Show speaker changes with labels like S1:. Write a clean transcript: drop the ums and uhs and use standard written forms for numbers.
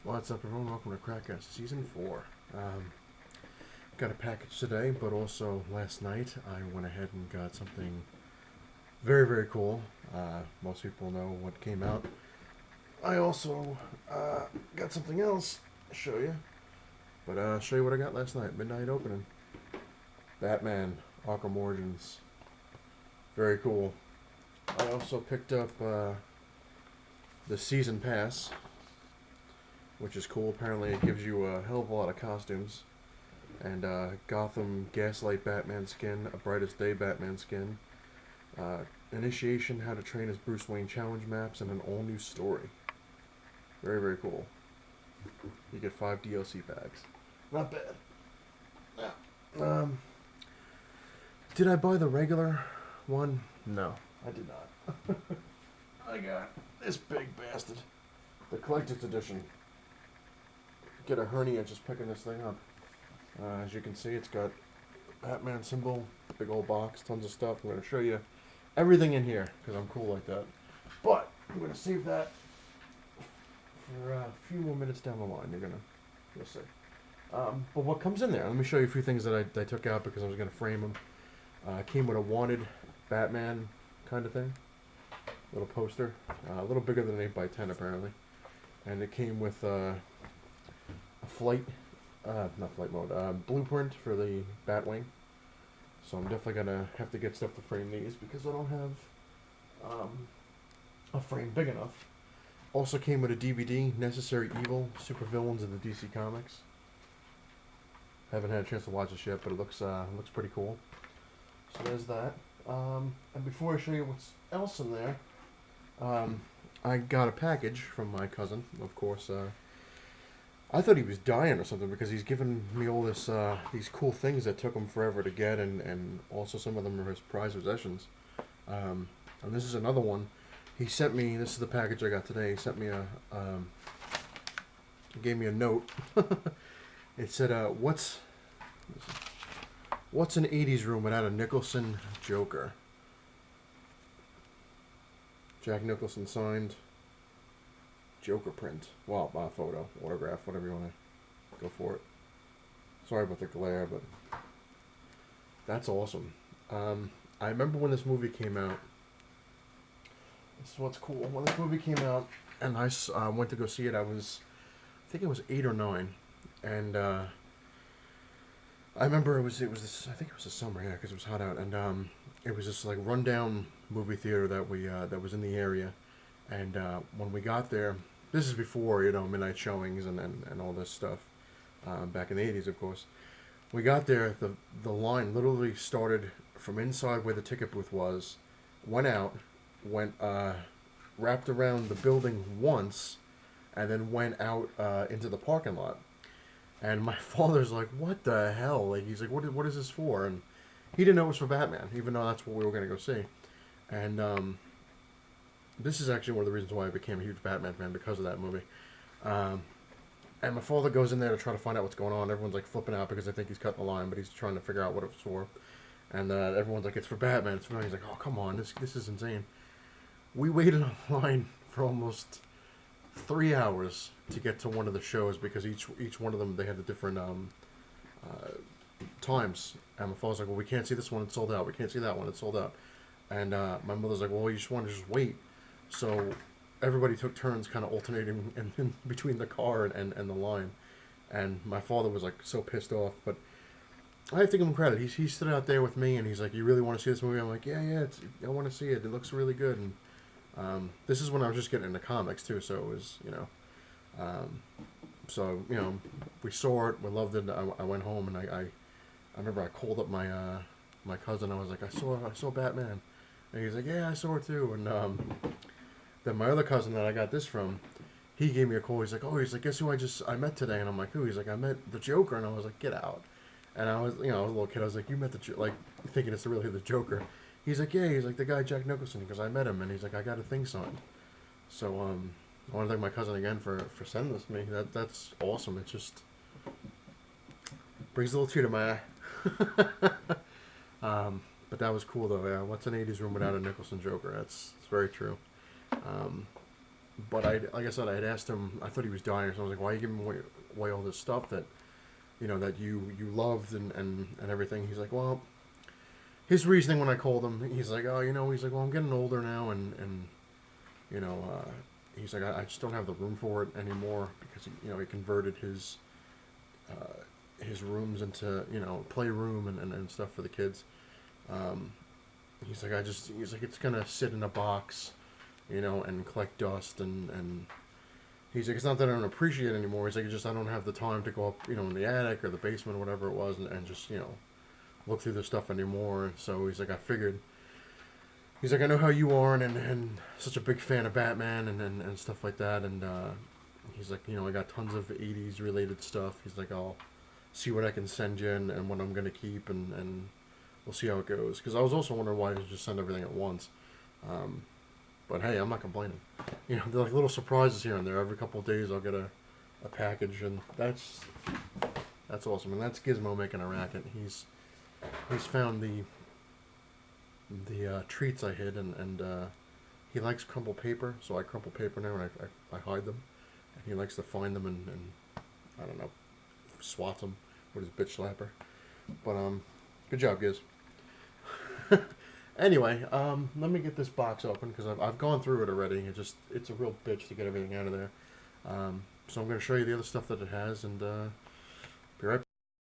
S1: What's up, everyone? Welcome to Crackcast Season 4. Got a package today, but also last night I went ahead and got something very, very cool. Most people know what came out. I also got something else to show you. But I'll show you what I got last night. Midnight opening. Batman Arkham Origins. Very cool. I also picked up the Season Pass, which is cool. Apparently, it gives you a hell of a lot of costumes. And Gotham Gaslight Batman skin, a Brightest Day Batman skin, Initiation How to Train as Bruce Wayne challenge maps, and an all new story. Very, very cool. You get 5 DLC packs. Not bad. Yeah. Did I buy the regular one? No, I did not. I got this big bastard. The collector's edition. Get a hernia just picking this thing up. As you can see, it's got Batman symbol, big old box, tons of stuff. I'm going to show you everything in here because I'm cool like that. But I'm going to save that for a few more minutes down the line. You'll see. But what comes in there? Let me show you a few things that I took out because I was going to frame them. Came with a wanted Batman kind of thing, little poster, a little bigger than 8x10 apparently, and it came with a not flight mode, blueprint for the Batwing. So I'm definitely gonna have to get stuff to frame these because I don't have a frame big enough. Also came with a DVD, Necessary Evil, Supervillains in the DC Comics. Haven't had a chance to watch this yet, but it looks pretty cool. So there's that. And before I show you what's else in there, I got a package from my cousin, of course. I thought he was dying or something because he's given me all these cool things that took him forever to get, and also some of them are his prized possessions. And this is another one. He sent me. This is the package I got today. He sent me he gave me a note. It said, "What's an '80s room without a Nicholson Joker?" Jack Nicholson signed. Joker print. Well, photo, autograph, whatever you want to go for it. Sorry about the glare, but that's awesome. I remember when this movie came out. This is what's cool. When this movie came out, and I went to go see it, I think it was 8 or 9, and I remember it was this. I think it was the summer, yeah, because it was hot out, and it was this like rundown movie theater that was in the area. And when we got there, this is before, midnight showings and all this stuff, back in the 80s, of course. We got there, the line literally started from inside where the ticket booth was, went out, wrapped around the building once, and then went out into the parking lot. And my father's like, "What the hell?" Like, he's like, what is this for?" And he didn't know it was for Batman, even though that's what we were going to go see. And this is actually one of the reasons why I became a huge Batman fan, because of that movie. And my father goes in there to try to find out what's going on. Everyone's like flipping out because they think he's cutting the line, but he's trying to figure out what it's for. And everyone's like, "It's for Batman. It's for Batman." He's like, "Oh, come on, this is insane." We waited online for almost 3 hours to get to one of the shows because each one of them, they had the different times. And my father's like, "Well, we can't see this one. It's sold out. We can't see that one. It's sold out." And my mother's like, "Well, you just want to just wait." So everybody took turns kind of alternating in between the car and the line. And my father was like so pissed off. But I have to give him credit. He stood out there with me and he's like, "You really want to see this movie?" I'm like, "Yeah, I want to see it. It looks really good." And this is when I was just getting into comics too. So it was, so, we saw it. We loved it. I went home and I remember I called up my cousin. I was like, I saw Batman. And he's like, "Yeah, I saw it too." And then my other cousin that I got this from, he gave me a call. He's like, "Guess who I met today?" And I'm like, "Who?" He's like, "I met the Joker." And I was like, "Get out." And I was, I was a little kid. I was like, "You met like thinking it's really the Joker." He's like, "Yeah." He's like, "The guy Jack Nicholson," because I met him, and he's like, "I got a thing signed." So I want to thank my cousin again for sending this to me. That's awesome. It just brings a little tear to my eye. But that was cool though. Yeah, what's an '80s room without a Nicholson Joker? It's very true. But like I said, I had asked him. I thought he was dying, so I was like, "Why are you giving away all this stuff that that you loved and everything?" He's like, "Well." His reasoning when I called him, he's like, "Oh, he's like, well, I'm getting older now, and you know, he's like, I just don't have the room for it anymore because he converted his rooms into playroom and stuff for the kids. Um, he's like, it's gonna sit in a box, and collect dust and he's like, it's not that I don't appreciate it anymore. He's like, it's just I don't have the time to go up, in the attic or the basement or whatever it was, and just look through the stuff anymore. So he's like, I figured. He's like, I know how you are, and such a big fan of Batman and stuff like that. And he's like, I got tons of '80s related stuff. He's like, I'll see what I can send you and what I'm gonna keep, and we'll see how it goes. Because I was also wondering why he just send everything at once. Um, but hey, I'm not complaining. They're like little surprises here and there. Every couple of days, I'll get a package, and that's awesome. And that's Gizmo making a racket. He's found the treats I hid, and he likes crumpled paper, so I crumple paper now, and I hide them. And he likes to find them and I don't know, swats them with his bitch slapper. But good job, Giz. Anyway, let me get this box open because I've gone through it already. It's a real bitch to get everything out of there. So I'm going to show you the other stuff that it has, and